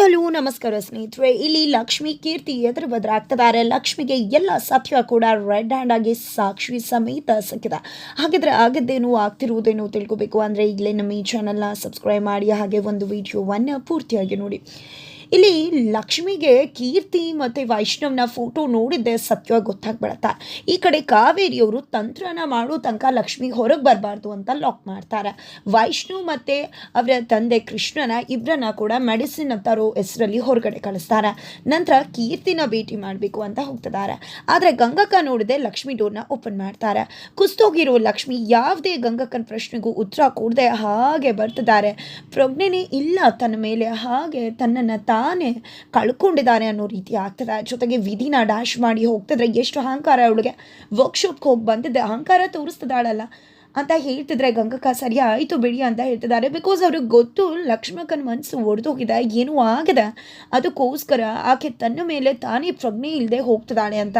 Hello ನಮಸ್ಕಾರ ಸ್ನೇಹಿತರೆ. ಇಲ್ಲಿ ಲಕ್ಷ್ಮಿ ಕೀರ್ತಿ ಎದುರು ಬದಲಾಗ್ತಿದ್ದಾರೆ. ಲಕ್ಷ್ಮಿಗೆ ಎಲ್ಲ ಸತ್ಯ ಕೂಡ ರೆಡ್ ಹ್ಯಾಂಡ್ ಆಗಿ ಸಾಕ್ಷಿ ಸಮೇತ ಸಿಕ್ಕಿದೆ. ಹಾಗಿದ್ರೆ ಆಗದ್ದೇನು ಆಗ್ತಿರುವುದೇನು ತಿಳ್ಕೊಬೇಕು ಅಂದರೆ ಈಗಲೇ ನಮ್ಮ ಈ ಚಾನಲ್ನ ಸಬ್ಸ್ಕ್ರೈಬ್ ಮಾಡಿ, ಹಾಗೆ ಒಂದು ವಿಡಿಯೋವನ್ನು ಪೂರ್ತಿಯಾಗಿ ನೋಡಿ. ಇಲ್ಲಿ ಲಕ್ಷ್ಮಿಗೆ ಕೀರ್ತಿ ಮತ್ತು ವೈಷ್ಣವ್ನ ಫೋಟೋ ನೋಡಿದ್ದೆ ಸತ್ಯವಾಗಿ ಗೊತ್ತಾಗ್ಬಿಡತ್ತೆ. ಈ ಕಡೆ ಕಾವೇರಿಯವರು ತಂತ್ರನ ಮಾಡೋ ತನಕ ಲಕ್ಷ್ಮಿ ಹೊರಗೆ ಬರಬಾರ್ದು ಅಂತ ಲಾಕ್ ಮಾಡ್ತಾರೆ. ವೈಷ್ಣವ್ ಮತ್ತು ಅವರ ತಂದೆ ಕೃಷ್ಣನ ಇಬ್ಬರನ್ನ ಕೂಡ ಮೆಡಿಸಿನ್ ತರೋ ಹೆಸರಲ್ಲಿ ಹೊರಗಡೆ ಕಳಿಸ್ತಾರೆ. ನಂತರ ಕೀರ್ತಿನ ಭೇಟಿ ಮಾಡಬೇಕು ಅಂತ ಹೋಗ್ತಿದ್ದಾರೆ. ಆದರೆ ಗಂಗಕ್ಕ ನೋಡಿದೆ ಲಕ್ಷ್ಮಿ ಡೋರ್ನ ಓಪನ್ ಮಾಡ್ತಾರೆ. ಕುಸ್ತೋಗಿರೋ ಲಕ್ಷ್ಮಿ ಯಾವುದೇ ಗಂಗಕ್ಕನ ಪ್ರಶ್ನೆಗೂ ಉತ್ತರ ಕೊಡದೆ ಹಾಗೆ ಬರ್ತಿದ್ದಾರೆ. ಪ್ರಜ್ಞೆನೇ ಇಲ್ಲ ತನ್ನ ಮೇಲೆ, ಹಾಗೆ ತನ್ನನ್ನು ತಾನೇ ಕಳ್ಕೊಂಡಿದ್ದಾನೆ ಅನ್ನೋ ರೀತಿ ಆಗ್ತದೆ. ಜೊತೆಗೆ ವಿಧಿನ ಡ್ಯಾಶ್ ಮಾಡಿ ಹೋಗ್ತಿದ್ರೆ ಎಷ್ಟು ಅಹಂಕಾರ ಅವಳಿಗೆ. ವರ್ಕ್ಶಾಪ್ಗೆ ಹೋಗಿ ಬಂದಿದ್ದೆ ಅಹಂಕಾರ ತೋರಿಸ್ತಿದ್ದಾಳಲ್ಲ ಅಂತ ಹೇಳ್ತಿದ್ರೆ ಗಂಗಕ್ಕ ಸರಿ ಆಯಿತು ಬಿಡಿ ಅಂತ ಹೇಳ್ತಿದ್ದಾರೆ. ಬಿಕಾಸ್ ಅವ್ರಿಗೆ ಗೊತ್ತು ಲಕ್ಷ್ಮಕ್ಕನ ಮನಸ್ಸು ಒಡೆದೋಗಿದೆ, ಏನೂ ಆಗಿದೆ, ಅದಕ್ಕೋಸ್ಕರ ಆಕೆ ತನ್ನ ಮೇಲೆ ತಾನೇ ಪ್ರಜ್ಞೆ ಇಲ್ಲದೆ ಹೋಗ್ತಿದ್ದಾಳೆ ಅಂತ.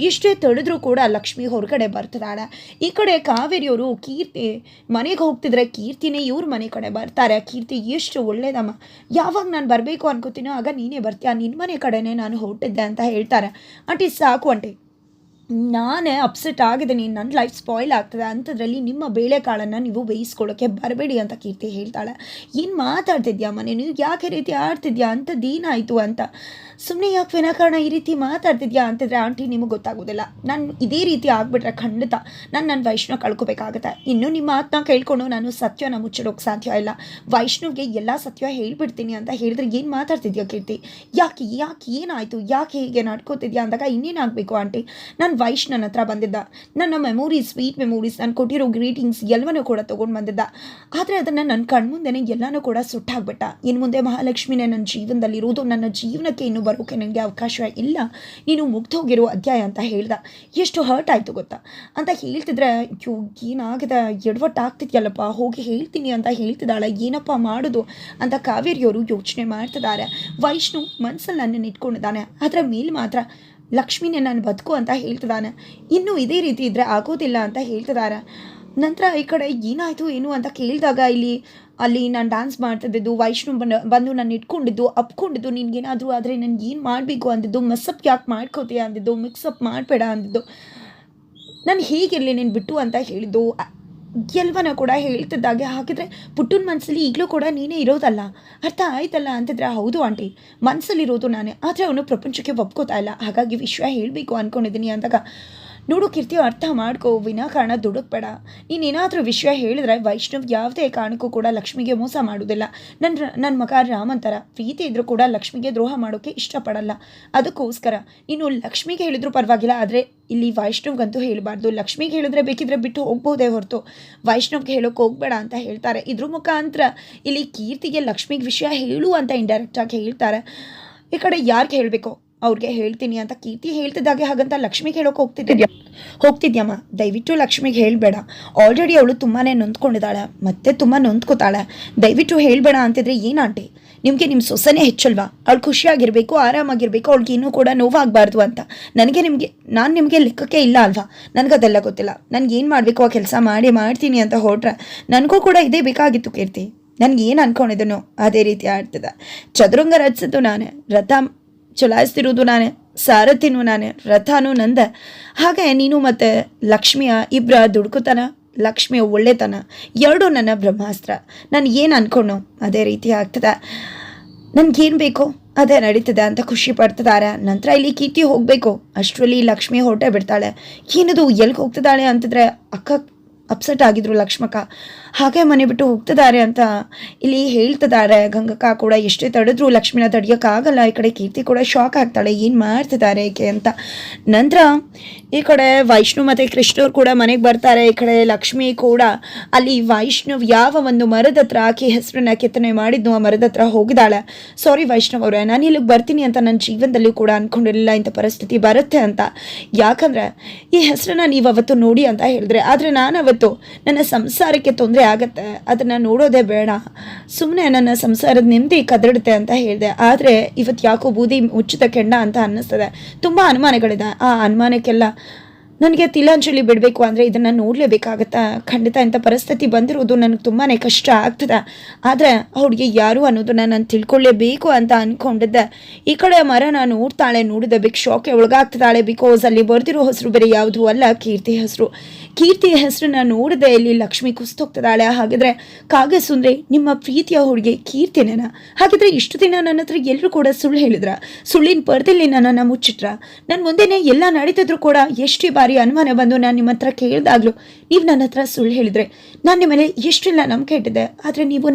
ಇಷ್ಟೇ ತಡೆದ್ರೂ ಕೂಡ ಲಕ್ಷ್ಮಿ ಹೊರಗಡೆ ಬರ್ತಿದ್ದಾಳೆ. ಈ ಕಡೆ ಕಾವೇರಿಯವರು ಕೀರ್ತಿ ಮನೆಗೆ ಹೋಗ್ತಿದ್ರೆ ಕೀರ್ತಿನೇ ಇವ್ರ ಮನೆ ಕಡೆ ಬರ್ತಾರೆ. ಕೀರ್ತಿ ಎಷ್ಟು ಒಳ್ಳೇದಮ್ಮ, ಯಾವಾಗ ನಾನು ಬರಬೇಕು ಅನ್ಕೋತೀನೋ ಆಗ ನೀನೇ ಬರ್ತೀಯ, ನಿನ್ನ ಮನೆ ಕಡೆನೇ ನಾನು ಹೊರಟಿದ್ದೆ ಅಂತ ಹೇಳ್ತಾರೆ. ಆಂಟಿ ಸಾಕು ಆಂಟಿ, ನಾನೇ ಅಪ್ಸೆಟ್ ಆಗಿದ್ದೀನಿ, ನನ್ನ ಲೈಫ್ ಸ್ಪಾಯ್ಲ್ ಆಗ್ತದೆ, ಅಂಥದ್ರಲ್ಲಿ ನಿಮ್ಮ ಬೇಳೆಕಾಳನ್ನು ನೀವು ಬೇಯಿಸ್ಕೊಳ್ಳೋಕ್ಕೆ ಬರಬೇಡಿ ಅಂತ ಕೀರ್ತಿ ಹೇಳ್ತಾಳೆ. ಏನು ಮಾತಾಡ್ತಿದ್ಯಮ್ಮ ನೀನು, ಯಾಕೆ ರೀತಿ ಆಡ್ತಿದ್ಯಾ, ಅಂಥದ್ದೇನಾಯಿತು ಅಂತ. ಸುಮ್ಮನೆ ಯಾಕೆ ವಿನಾಕಾರಣ ಈ ರೀತಿ ಮಾತಾಡ್ತಿದ್ಯಾ ಅಂತಿದ್ರೆ ಆಂಟಿ ನಿಮಗೆ ಗೊತ್ತಾಗೋದಿಲ್ಲ, ನಾನು ಇದೇ ರೀತಿ ಆಗಿಬಿಟ್ರೆ ಖಂಡಿತ ನನ್ನ ವೈಷ್ಣವ್ ಕಳ್ಕೊಬೇಕಾಗುತ್ತೆ. ಇನ್ನು ನಿಮ್ಮ ಮಾತನ್ನ ಕೇಳ್ಕೊಂಡು ನಾನು ಸತ್ಯನ ಮುಚ್ಚಿಡೋಕ್ಕೆ ಸಾಧ್ಯ ಇಲ್ಲ. ವೈಷ್ಣವ್ಗೆ ಎಲ್ಲ ಸತ್ಯ ಹೇಳ್ಬಿಡ್ತೀನಿ ಅಂತ ಹೇಳಿದ್ರೆ ಏನು ಮಾತಾಡ್ತಿದ್ಯಾ ಕೀರ್ತಿ, ಯಾಕೆ ಯಾಕೆ ಏನಾಯಿತು, ಯಾಕೆ ಹೀಗೆ ನಡ್ಕೋತಿದ್ಯಾ ಅಂದಾಗ ಇನ್ನೇನಾಗಬೇಕು ಆಂಟಿ, ನಾನು ವೈಷ್ಣವನ ಹತ್ರ ಬಂದಿದ್ದ, ನನ್ನ ಮೆಮೊರೀಸ್, ಸ್ವೀಟ್ ಮೆಮೊರೀಸ್, ನಾನು ಕೊಟ್ಟಿರೋ ಗ್ರೀಟಿಂಗ್ಸ್ ಎಲ್ಲವನ್ನೂ ಕೂಡ ತೊಗೊಂಡು ಬಂದಿದ್ದ. ಆದರೆ ಅದನ್ನು ನನ್ನ ಕಣ್ಮುಂದೆನೇ ಎಲ್ಲನೂ ಕೂಡ ಸುಟ್ಟಾಗ್ಬಿಟ್ಟ. ಇನ್ನು ಮುಂದೆ ಮಹಾಲಕ್ಷ್ಮಿನೇ ನನ್ನ ಜೀವನದಲ್ಲಿರೋದು, ನನ್ನ ಜೀವನಕ್ಕೆ ಇನ್ನು ಬರೋಕ್ಕೆ ನನಗೆ ಅವಕಾಶ ಇಲ್ಲ, ನೀನು ಮುಗ್ದೋಗಿರೋ ಅಧ್ಯಾಯ ಅಂತ ಹೇಳ್ದ. ಎಷ್ಟು ಹರ್ಟ್ ಆಯಿತು ಗೊತ್ತಾ ಅಂತ ಹೇಳ್ತಿದ್ರೆ, ಏನಾಗಿದೆ ಎಡವಟ್ಟಾಗ್ತಿದ್ಯಲ್ಲಪ್ಪ, ಹೋಗಿ ಹೇಳ್ತೀನಿ ಅಂತ ಹೇಳ್ತಿದ್ದಾಳೆ, ಏನಪ್ಪ ಮಾಡೋದು ಅಂತ ಕಾವೇರಿಯವರು ಯೋಚನೆ ಮಾಡ್ತಿದ್ದಾರೆ. ವೈಷ್ಣು ಮನಸ್ಸಲ್ಲಿ ನನ್ನನ್ನು ಇಟ್ಕೊಂಡಿದ್ದಾನೆ, ಅದರ ಮೇಲೆ ಮಾತ್ರ ಲಕ್ಷ್ಮಿನೇ ನಾನು ಬದುಕು ಅಂತ ಹೇಳ್ತಿದ್ದಾನೆ. ಇನ್ನೂ ಇದೇ ರೀತಿ ಇದ್ದರೆ ಆಗೋದಿಲ್ಲ ಅಂತ ಹೇಳ್ತಿದ್ದಾರೆ. ನಂತರ ಈ ಕಡೆ ಏನಾಯಿತು ಏನು ಅಂತ ಕೇಳಿದಾಗ ಅಲ್ಲಿ ನಾನು ಡ್ಯಾನ್ಸ್ ಮಾಡ್ತಿದ್ದು ವೈಷ್ಣವ್ ಬಂದು ನಾನು ಇಟ್ಕೊಂಡಿದ್ದು ಅಪ್ಕೊಂಡಿದ್ದು, ನಿನ್ಗೇನಾದರೂ ಆದರೆ ನನಗೆ ಏನು ಮಾಡಬೇಕು ಅಂದಿದ್ದು, ಮೆಸ್ಸಪ್ ಯಾಕೆ ಮಾಡ್ಕೋತೀಯ ಅಂದಿದ್ದು, ಮಿಕ್ಸಪ್ ಮಾಡಬೇಡ ಅಂದಿದ್ದು, ನಾನು ಹೀಗಿರಲಿ ನೀನು ಬಿಟ್ಟು ಅಂತ ಹೇಳಿದ್ದು ಎಲ್ಲವನ್ನ ಕೂಡ ಹೇಳ್ತಿದ್ದಾಗೆ. ಹಾಕಿದರೆ ಪುಟ್ಟನ ಮನಸ್ಸಲ್ಲಿ ಈಗಲೂ ಕೂಡ ನೀನೇ ಇರೋದಲ್ಲ, ಅರ್ಥ ಆಯ್ತಲ್ಲ ಅಂತಿದ್ರೆ, ಹೌದು ಆಂಟಿ ಮನಸ್ಸಲ್ಲಿರೋದು ನಾನೇ, ಆದರೆ ಅವನು ಪ್ರಪಂಚಕ್ಕೆ ಒಪ್ಕೋತಾ ಇಲ್ಲ, ಹಾಗಾಗಿ ವಿಷಯ ಹೇಳಬೇಕು ಅಂದ್ಕೊಂಡಿದ್ದೀನಿ ಅಂದಾಗ, ನೋಡು ಕೀರ್ತಿ ಅರ್ಥ ಮಾಡ್ಕೋ, ವಿನಾಕಾರಣ ದುಡುಕ್ಬೇಡ, ನೀನೇನಾದರೂ ವಿಷಯ ಹೇಳಿದ್ರೆ ವೈಷ್ಣವ್ ಯಾವುದೇ ಕಾರಣಕ್ಕೂ ಕೂಡ ಲಕ್ಷ್ಮಿಗೆ ಮೋಸ ಮಾಡೋದಿಲ್ಲ. ನನ್ನ ಮಗ ರಾಮಂತರ ಪ್ರೀತಿ ಇದ್ರೂ ಕೂಡ ಲಕ್ಷ್ಮಿಗೆ ದ್ರೋಹ ಮಾಡೋಕ್ಕೆ ಇಷ್ಟಪಡಲ್ಲ. ಅದಕ್ಕೋಸ್ಕರ ನೀನು ಲಕ್ಷ್ಮಿಗೆ ಹೇಳಿದ್ರು ಪರವಾಗಿಲ್ಲ, ಆದರೆ ಇಲ್ಲಿ ವೈಷ್ಣವ್ಗಂತೂ ಹೇಳಬಾರ್ದು. ಲಕ್ಷ್ಮಿಗೆ ಹೇಳಿದ್ರೆ ಬೇಕಿದ್ರೆ ಬಿಟ್ಟು ಹೋಗ್ಬೋದೇ ಹೊರತು ವೈಷ್ಣವ್ಗೆ ಹೇಳೋಕೆ ಹೋಗ್ಬೇಡ ಅಂತ ಹೇಳ್ತಾರೆ. ಇದ್ರ ಮುಖಾಂತರ ಇಲ್ಲಿ ಕೀರ್ತಿಗೆ ಲಕ್ಷ್ಮಿಗೆ ವಿಷಯ ಹೇಳು ಅಂತ ಇಂಡೈರೆಕ್ಟಾಗಿ ಹೇಳ್ತಾರೆ. ಈ ಕಡೆ ಯಾರಿಗೆ ಹೇಳಬೇಕು ಅವ್ರಿಗೆ ಹೇಳ್ತೀನಿ ಅಂತ ಕೀರ್ತಿ ಹೇಳ್ತಿದ್ದಾಗೆ, ಹಾಗಂತ ಲಕ್ಷ್ಮಿಗೆ ಹೇಳೋಕೆ ಹೋಗ್ತಿದ್ಯಮ್ಮ, ದಯವಿಟ್ಟು ಲಕ್ಷ್ಮಿಗೆ ಹೇಳಬೇಡ, ಆಲ್ರೆಡಿ ಅವಳು ತುಂಬಾ ನೊಂದ್ಕೊಂಡಿದ್ದಾಳೆ, ಮತ್ತೆ ತುಂಬ ನೊಂದ್ಕೋತಾಳೆ, ದಯವಿಟ್ಟು ಹೇಳಬೇಡ ಅಂತಿದ್ರೆ ಏನಂಟೆ, ನಿಮಗೆ ನಿಮ್ಮ ಸೊಸೆನೇ ಹೆಚ್ಚಲ್ವಾ, ಅವಳು ಖುಷಿಯಾಗಿರಬೇಕು, ಆರಾಮಾಗಿರಬೇಕು, ಅವಳಿಗೆ ಇನ್ನೂ ಕೂಡ ನೋವಾಗಬಾರ್ದು ಅಂತ. ನಾನು ನಿಮಗೆ ಲೆಕ್ಕಕ್ಕೆ ಇಲ್ಲ ಅಲ್ವಾ, ನನಗದೆಲ್ಲ ಗೊತ್ತಿಲ್ಲ, ನನಗೇನು ಮಾಡಬೇಕು ಆ ಕೆಲಸ ಮಾಡ್ತೀನಿ ಅಂತ ಹೊರಟ್ರೆ ನನಗೂ ಕೂಡ ಇದೇ ಬೇಕಾಗಿತ್ತು ಕೀರ್ತಿ, ನನಗೇನು ಅಂದ್ಕೊಂಡಿದ್ದನೋ ಅದೇ ರೀತಿ ಆಡ್ತಿದ್ದೆ. ಚದುರಂಗ ರಚಿಸಿದ್ದು ನಾನೇ, ರಥ ಚಲಾಯಿಸ್ತಿರೋದು ನಾನೇ, ಸಾರಥಿನೂ ನಾನೇ, ರಥನೂ ನಂದೆ. ಹಾಗೆ ನೀನು ಮತ್ತು ಲಕ್ಷ್ಮಿಯ ಇಬ್ಬರ ದುಡುಕುತನ, ಲಕ್ಷ್ಮಿಯ ಒಳ್ಳೆತನ ಎರಡೂ ನನ್ನ ಬ್ರಹ್ಮಾಸ್ತ್ರ. ನಾನು ಏನು ಅಂದ್ಕೊಂಡು ಅದೇ ರೀತಿ ಆಗ್ತದೆ, ನನಗೇನು ಬೇಕೋ ಅದೇ ನಡೀತದೆ ಅಂತ ಖುಷಿ ಪಡ್ತಿದ್ದಾರೆ. ನಂತರ ಇಲ್ಲಿ ಕೀರ್ತಿ ಹೋಗಬೇಕು, ಅಷ್ಟರಲ್ಲಿ ಲಕ್ಷ್ಮಿ ಹೊರಟೇ ಬಿಡ್ತಾಳೆ. ಏನದು ಎಲ್ಲಿಗೆ ಹೋಗ್ತಿದ್ದಾಳೆ ಅಂತಿದ್ರೆ ಅಕ್ಕ ಅಪ್ಸೆಟ್ ಆಗಿದ್ರು ಲಕ್ಷ್ಮಕ್ಕ, ಹಾಗೆ ಮನೆ ಬಿಟ್ಟು ಹೋಗ್ತಿದ್ದಾರೆ ಅಂತ ಇಲ್ಲಿ ಹೇಳ್ತಿದ್ದಾರೆ. ಗಂಗಕ್ಕ ಕೂಡ ಎಷ್ಟೇ ತಡೆದ್ರು ಲಕ್ಷ್ಮಿನ ತಡೆಯೋಕ್ಕಾಗಲ್ಲ. ಈ ಕಡೆ ಕೀರ್ತಿ ಕೂಡ ಶಾಕ್ ಆಗ್ತಾಳೆ, ಏನು ಮಾಡ್ತಿದ್ದಾರೆ ಏಕೆ ಅಂತ. ನಂತರ ಈ ಕಡೆ ವೈಷ್ಣವ್ ಮತ್ತು ಕೃಷ್ಣವ್ರು ಕೂಡ ಮನೆಗೆ ಬರ್ತಾರೆ. ಈ ಕಡೆ ಲಕ್ಷ್ಮಿ ಕೂಡ ಅಲ್ಲಿ ವೈಷ್ಣವ್ ಯಾವ ಒಂದು ಮರದ ಹತ್ರ ಆಕೆ ಹೆಸರನ್ನ ಕೆತ್ತನೆ ಮಾಡಿದ್ನು ಆ ಮರದ ಹತ್ರ ಹೋಗಿದ್ದಾಳೆ. ಸಾರಿ ವೈಷ್ಣವ್ ಅವರೇ, ನಾನು ಇಲ್ಲಿಗೆ ಬರ್ತೀನಿ ಅಂತ ನನ್ನ ಜೀವನದಲ್ಲೂ ಕೂಡ ಅಂದ್ಕೊಂಡಿರಲಿಲ್ಲ, ಇಂಥ ಪರಿಸ್ಥಿತಿ ಬರುತ್ತೆ ಅಂತ. ಯಾಕಂದರೆ ಈ ಹೆಸರನ್ನ ನೀವು ಅವತ್ತು ನೋಡಿ ಅಂತ ಹೇಳಿದ್ರೆ, ಆದರೆ ನಾನು ಅವತ್ತು ನನ್ನ ಸಂಸಾರಕ್ಕೆ ತೊಂದರೆ ಆಗತ್ತೆ, ಅದನ್ನು ನೋಡೋದೇ ಬೇಡ, ಸುಮ್ಮನೆ ನನ್ನ ಸಂಸಾರದ ನೆಮ್ಮದಿ ಕದಡುತ್ತೆ ಅಂತ ಹೇಳಿದೆ. ಆದರೆ ಇವತ್ತು ಯಾಕೋ ಬೂದಿ ಮುಚ್ಚಿದ ಕೆಂಡ ಅಂತ ಅನ್ನಿಸ್ತದೆ. ತುಂಬ ಅನುಮಾನಗಳಿದೆ. ಆ ಅನುಮಾನಕ್ಕೆಲ್ಲ ನನಗೆ ತಿಲಾಂಜಲಿ ಬಿಡಬೇಕು ಅಂದರೆ ಇದನ್ನು ನೋಡಲೇಬೇಕಾಗತ್ತಾ? ಖಂಡಿತ ಇಂಥ ಪರಿಸ್ಥಿತಿ ಬಂದಿರೋದು ನನಗೆ ತುಂಬಾ ಕಷ್ಟ ಆಗ್ತದೆ. ಆದರೆ ಅವ್ರಿಗೆ ಯಾರು ಅನ್ನೋದನ್ನು ನಾನು ತಿಳ್ಕೊಳ್ಳೇಬೇಕು ಅಂತ ಅಂದ್ಕೊಂಡಿದ್ದೆ. ಈ ಕಡೆ ಮರನ ನೋಡ್ತಾಳೆ, ನೋಡಿದ ಬಿಗ್ ಶಾಕ್ಗೆ ಒಳಗಾಗ್ತಿದ್ದಾಳೆ. ಬಿಕಾಸ್ ಅಲ್ಲಿ ಬರ್ದಿರೋ ಹೆಸರು ಬೇರೆ ಯಾವುದೂ ಅಲ್ಲ, ಕೀರ್ತಿ ಹೆಸರು. ಕೀರ್ತಿ ಹೆಸರನ್ನ ನೋಡಿದೆ ಇಲ್ಲಿ ಲಕ್ಷ್ಮಿ ಕುಸ್ತೋಗ್ತಿದ್ದಾಳೆ. ಹಾಗಿದ್ರೆ ಕಾಗಸುಂದ್ರೆ ನಿಮ್ಮ ಪ್ರೀತಿಯ ಹುಡುಗಿ ಕೀರ್ತಿನೇನ? ಹಾಗಿದ್ರೆ ಇಷ್ಟು ದಿನ ನನ್ನ ಹತ್ರ ಎಲ್ಲರೂ ಕೂಡ ಸುಳ್ಳು ಹೇಳಿದ್ರ? ಸುಳ್ಳಿನ ಪರದಲ್ಲಿ ನನ್ನನ್ನು ಮುಚ್ಚಿಟ್ರ? ನನ್ನ ಮುಂದೆನೇ ಎಲ್ಲ ನಡೀತಿದ್ರು ಕೂಡ ಎಷ್ಟೇ ಬಾರಿ ಅನುಮಾನ ಬಂದು ನಾನು ನಿಮ್ಮ ಹತ್ರ ಕೇಳಿದಾಗ್ಲೂ ನೀವು ನನ್ನ ಹತ್ರ ಸುಳ್ಳು ಹೇಳಿದ್ರೆ ನಾನು ನಿಮ್ಮ ಮೇಲೆ ಎಷ್ಟೆಲ್ಲ ನಂಬಿಕೆ ಇಟ್ಟಿದ್ದೆ. ಆದರೆ ನೀವು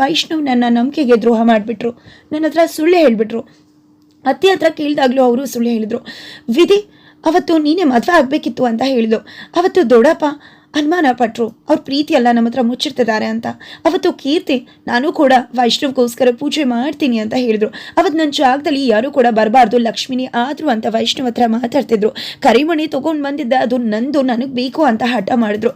ವೈಷ್ಣವ್ ನನ್ನ ನಂಬಿಕೆಗೆ ದ್ರೋಹ ಮಾಡಿಬಿಟ್ರು, ನನ್ನ ಹತ್ರ ಸುಳ್ಳು ಹೇಳಿಬಿಟ್ರು. ಅತ್ತೆ ಹತ್ರ ಕೇಳಿದಾಗ್ಲೂ ಅವರು ಸುಳ್ಳು ಹೇಳಿದರು. ವಿಧಿ ಅವತ್ತು ನೀನೇ ಮದುವೆ ಆಗಬೇಕಿತ್ತು ಅಂತ ಹೇಳಿದ್ರು. ಅವತ್ತು ದೊಡ್ಡಪ್ಪ ಅನುಮಾನ ಪಟ್ಟರು, ಅವ್ರ ಪ್ರೀತಿ ಎಲ್ಲ ನಮ್ಮ ಹತ್ರ ಮುಚ್ಚಿರ್ತಿದ್ದಾರೆ ಅಂತ. ಅವತ್ತು ಕೀರ್ತಿ ನಾನು ಕೂಡ ವೈಷ್ಣವ್ಗೋಸ್ಕರ ಪೂಜೆ ಮಾಡ್ತೀನಿ ಅಂತ ಹೇಳಿದ್ರು. ಅವತ್ತು ನನ್ನ ಜಾಗದಲ್ಲಿ ಯಾರೂ ಕೂಡ ಬರಬಾರ್ದು, ಲಕ್ಷ್ಮಿನಿ ಆದರು ಅಂತ ವೈಷ್ಣವ್ ಹತ್ರ ಮಾತಾಡ್ತಿದ್ರು. ಕರಿಮಣಿ ತೊಗೊಂಡು ಬಂದಿದ್ದ ಅದು ನಂದು, ನನಗೆ ಬೇಕು ಅಂತ ಹಠ ಮಾಡಿದ್ರು.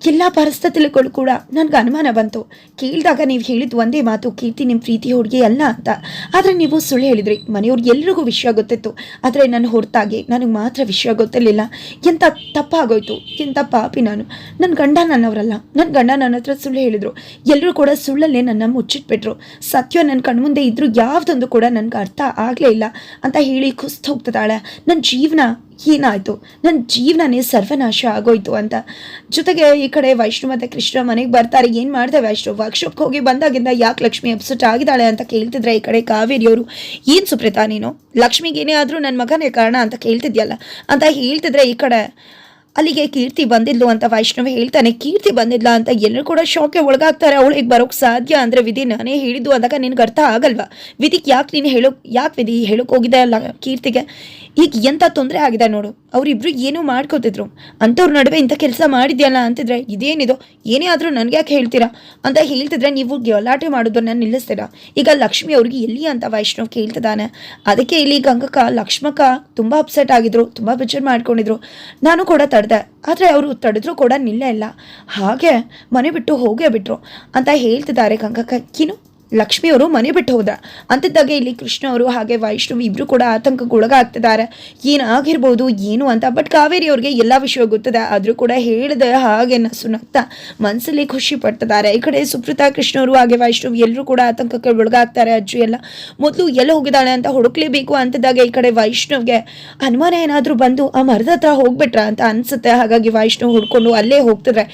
ಎಲ್ಲ ಪರಿಸ್ಥಿತಿಗಳು ಕೂಡ ನನಗೆ ಅನುಮಾನ ಬಂತು. ಕೇಳಿದಾಗ ನೀವು ಹೇಳಿದ್ದು ಒಂದೇ ಮಾತು, ಕೀರ್ತಿ ನಿಮ್ಮ ಪ್ರೀತಿ ಹುಡುಗಿ ಅಲ್ಲ ಅಂತ. ಆದರೆ ನೀವು ಸುಳ್ಳು ಹೇಳಿದ್ರಿ. ಮನೆಯವ್ರಿಗೆ ಎಲ್ರಿಗೂ ವಿಷಯ ಗೊತ್ತಿತ್ತು, ಆದರೆ ನನ್ನ ಹೊರತಾಗಿ ನನಗೆ ಮಾತ್ರ ವಿಷಯ ಗೊತ್ತಿರಲಿಲ್ಲ. ಎಂಥ ತಪ್ಪಾಗೋಯ್ತು, ಎಂಥ ಪಾಪಿ ನಾನು. ನನ್ನ ಗಂಡ ನನ್ನವರಲ್ಲ, ನನ್ನ ಗಂಡ ನನ್ನ ಹತ್ರ ಸುಳ್ಳು ಹೇಳಿದರು. ಎಲ್ಲರೂ ಕೂಡ ಸುಳ್ಳಲ್ಲೇ ನನ್ನ ಮುಚ್ಚಿಟ್ಬಿಟ್ರು. ಸತ್ಯ ನನ್ನ ಕಣ್ಮುಂದೆ ಇದ್ರೂ ಯಾವುದೊಂದು ಕೂಡ ನನಗೆ ಅರ್ಥ ಆಗಲೇ ಇಲ್ಲ ಅಂತ ಹೇಳಿ ಕುಸ್ತು ಹೋಗ್ತಿದ್ದಾಳೆ. ನನ್ನ ಜೀವನ ಏನಾಯಿತು, ನನ್ನ ಜೀವನನೇ ಸರ್ವನಾಶ ಆಗೋಯ್ತು ಅಂತ. ಜೊತೆಗೆ ಈ ಕಡೆ ವೈಷ್ಣವ್ ಮತ್ತು ಕೃಷ್ಣ ಮನೆಗೆ ಬರ್ತಾರೆ. ಏನು ಮಾಡ್ದೆ ವೈಷ್ಣವ್? ವರ್ಕ್ಶಾಪ್ಗೆ ಹೋಗಿ ಬಂದಾಗಿಂದ ಯಾಕೆ ಲಕ್ಷ್ಮಿ ಅಪ್ಸೆಟ್ ಆಗಿದ್ದಾಳೆ ಅಂತ ಕೇಳ್ತಿದ್ರೆ ಈ ಕಡೆ ಕಾವೇರಿಯವರು, ಏನು ಸುಪ್ರೀತಾ ನೀನು ಲಕ್ಷ್ಮಿಗೆ ಏನೇ ಆದರೂ ನನ್ನ ಮಗನೇ ಕಾರಣ ಅಂತ ಕೇಳ್ತಿದ್ಯಲ್ಲ ಅಂತ ಹೇಳ್ತಿದ್ರೆ ಈ ಕಡೆ ಅಲ್ಲಿಗೆ ಕೀರ್ತಿ ಬಂದಿದ್ಲು ಅಂತ ವೈಷ್ಣವ್ ಹೇಳ್ತಾನೆ. ಕೀರ್ತಿ ಬಂದಿದ್ಲ ಅಂತ ಎಲ್ಲರೂ ಕೂಡ ಶಾಕ್ಗೆ ಒಳಗಾಗ್ತಾರೆ. ಅವಳಿಗೆ ಬರೋಕ್ಕೆ ಸಾಧ್ಯ ಅಂದರೆ ವಿಧಿ ನಾನೇ ಹೇಳಿದ್ದು ಅಂದಾಗ ನಿನ್ಗೆ ಅರ್ಥ ಆಗಲ್ವಾ? ವಿಧಿಗೆ ಯಾಕೆ ನೀನು ಯಾಕೆ ವಿಧಿ ಹೇಳೋಕೆ ಹೋಗಿದೆ ಅಲ್ಲ ಕೀರ್ತಿಗೆ? ಈಗ ಎಂಥ ತೊಂದರೆ ಆಗಿದೆ ನೋಡು. ಅವರಿಬ್ರು ಏನೋ ಮಾಡ್ಕೋತಿದ್ರು, ಅಂಥವ್ರ ನಡುವೆ ಇಂಥ ಕೆಲಸ ಮಾಡಿದ್ಯಲ್ಲ ಅಂತಿದ್ರೆ ಇದೇನಿದು, ಏನೇ ಆದರೂ ನನಗೆ ಯಾಕೆ ಹೇಳ್ತೀರಾ ಅಂತ ಹೇಳ್ತಿದ್ರೆ ನೀವು ಗಲಾಟೆ ಮಾಡೋದನ್ನ ನಿಲ್ಲಿಸ್ತೀರಾ. ಈಗ ಲಕ್ಷ್ಮಿ ಅವ್ರಿಗೆ ಎಲ್ಲಿ ಅಂತ ವೈಷ್ಣವ್ ಕೇಳ್ತಿದ್ದಾನೆ. ಅದಕ್ಕೆ ಇಲ್ಲಿ ಗಂಗಕ್ಕ ಲಕ್ಷ್ಮಕ್ಕ ತುಂಬ ಅಪ್ಸೆಟ್ ಆಗಿದ್ರು, ತುಂಬ ಬೇಜಾರು ಮಾಡ್ಕೊಂಡಿದ್ರು. ನಾನು ಕೂಡ ತಡೆದೆ, ಆದರೆ ಅವರು ತಡೆದ್ರು ಕೂಡ ನಿಲ್ಲೇ ಇಲ್ಲ. ಹಾಗೆ ಮನೆ ಬಿಟ್ಟು ಹೋಗೇ ಬಿಟ್ರು ಅಂತ ಹೇಳ್ತಿದ್ದಾರೆ ಗಂಗಕ್ಕ. ಏನು ಲಕ್ಷ್ಮಿಯವರು ಮನೆ ಬಿಟ್ಟು ಹೋದ ಅಂತಿದ್ದಾಗ ಇಲ್ಲಿ ಕೃಷ್ಣ ಅವರು ಹಾಗೆ ವೈಷ್ಣವ್ ಇಬ್ರು ಕೂಡ ಆತಂಕಕ್ಕೆ ಒಳಗಾಗ್ತಿದ್ದಾರೆ. ಏನಾಗಿರ್ಬೋದು ಏನು ಅಂತ. ಬಟ್ ಕಾವೇರಿ ಅವ್ರಿಗೆ ಎಲ್ಲ ವಿಷಯ ಗೊತ್ತಿದೆ, ಆದರೂ ಕೂಡ ಹೇಳಿದೆ ಹಾಗೆ ನಸು ನಗ್ತಾ ಮನಸ್ಸಲ್ಲಿ ಖುಷಿ ಪಡ್ತಿದ್ದಾರೆ. ಈ ಕಡೆ ಸುಪ್ರೀತಾ ಕೃಷ್ಣವರು ಹಾಗೆ ವೈಷ್ಣವ್ ಎಲ್ಲರೂ ಕೂಡ ಆತಂಕಕ್ಕೆ ಒಳಗಾಗ್ತಾರೆ. ಅಜ್ಜು ಎಲ್ಲ ಮೊದಲು ಎಲ್ಲ ಹೋಗಿದ್ದಾಳೆ ಅಂತ ಹುಡುಕ್ಲೇಬೇಕು ಅಂತಿದ್ದಾಗ ಈ ಕಡೆ ವೈಷ್ಣವ್ಗೆ ಅನುಮಾನ ಏನಾದರೂ ಬಂದು ಆ ಮರದ ಹತ್ರ ಹೋಗ್ಬಿಟ್ರ ಅಂತ ಅನ್ಸುತ್ತೆ. ಹಾಗಾಗಿ ವೈಷ್ಣವ್ ಹುಡ್ಕೊಂಡು ಅಲ್ಲೇ ಹೋಗ್ತಿದ್ರೆ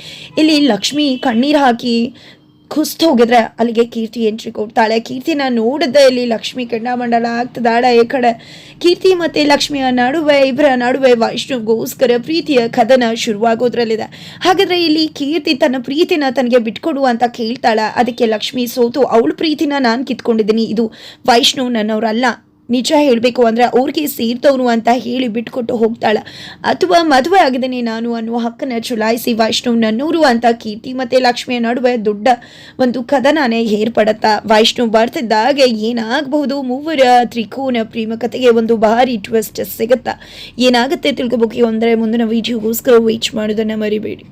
ಇಲ್ಲಿ ಲಕ್ಷ್ಮಿ ಕಣ್ಣೀರು ಹಾಕಿ ಕುಸ್ತು ಹೋಗಿದ್ರೆ ಅಲ್ಲಿಗೆ ಕೀರ್ತಿ ಎಂಟ್ರಿ ಕೊಡ್ತಾಳೆ. ಕೀರ್ತಿನ ನೋಡಿದ್ದೆ ಇಲ್ಲಿ ಲಕ್ಷ್ಮಿ ಕೆಂಡಾಮಂಡಲ ಆಗ್ತದಾಳೆ. ಈ ಕಡೆ ಕೀರ್ತಿ ಮತ್ತೆ ಲಕ್ಷ್ಮಿಯ ನಡುವೆ ಇಬ್ಬರ ನಡುವೆ ವೈಷ್ಣವ್ಗೋಸ್ಕರ ಪ್ರೀತಿಯ ಕದನ ಶುರುವಾಗೋದ್ರಲ್ಲಿದೆ. ಹಾಗಾದ್ರೆ ಇಲ್ಲಿ ಕೀರ್ತಿ ತನ್ನ ಪ್ರೀತಿನ ತನಗೆ ಬಿಟ್ಕೊಡು ಅಂತ ಕೇಳ್ತಾಳ. ಅದಕ್ಕೆ ಲಕ್ಷ್ಮಿ ಸೋತು ಅವಳ ಪ್ರೀತಿನ ನಾನು ಕಿತ್ಕೊಂಡಿದ್ದೀನಿ, ಇದು ವೈಷ್ಣವ್ ನನ್ನವರಲ್ಲ, ನಿಜ ಹೇಳಬೇಕು ಅಂದರೆ ಅವ್ರಿಗೆ ಸೇರ್ತವನು ಅಂತ ಹೇಳಿ ಬಿಟ್ಕೊಟ್ಟು ಹೋಗ್ತಾಳೆ. ಅಥವಾ ಮದುವೆ ಆಗಿದ್ದೀನಿ ನಾನು ಅನ್ನುವ ಹಕ್ಕನ್ನು ಚುಲಾಯಿಸಿ ವೈಷ್ಣವ್ ನನ್ನೂರು ಅಂತ ಕೀರ್ತಿ ಮತ್ತು ಲಕ್ಷ್ಮಿಯ ನಡುವೆ ದೊಡ್ಡ ಒಂದು ಕದನನೇ ಏರ್ಪಡುತ್ತಾ. ವೈಷ್ಣವ್ ಬರ್ತಿದ್ದಾಗೆ ಏನಾಗಬಹುದು, ಮೂವರ ತ್ರಿಕೋನ ಪ್ರೇಮ ಕಥೆಗೆ ಒಂದು ಭಾರಿ ಟ್ವಿಸ್ಟ್ ಸಿಗುತ್ತಾ. ಏನಾಗುತ್ತೆ ತಿಳ್ಕೊಬೇಕು ಅಂದರೆ ಮುಂದಿನ ವಿಡಿಯೋಗೋಸ್ಕರ ವೇಟ್ ಮಾಡೋದನ್ನು ಮರಿಬೇಡಿ.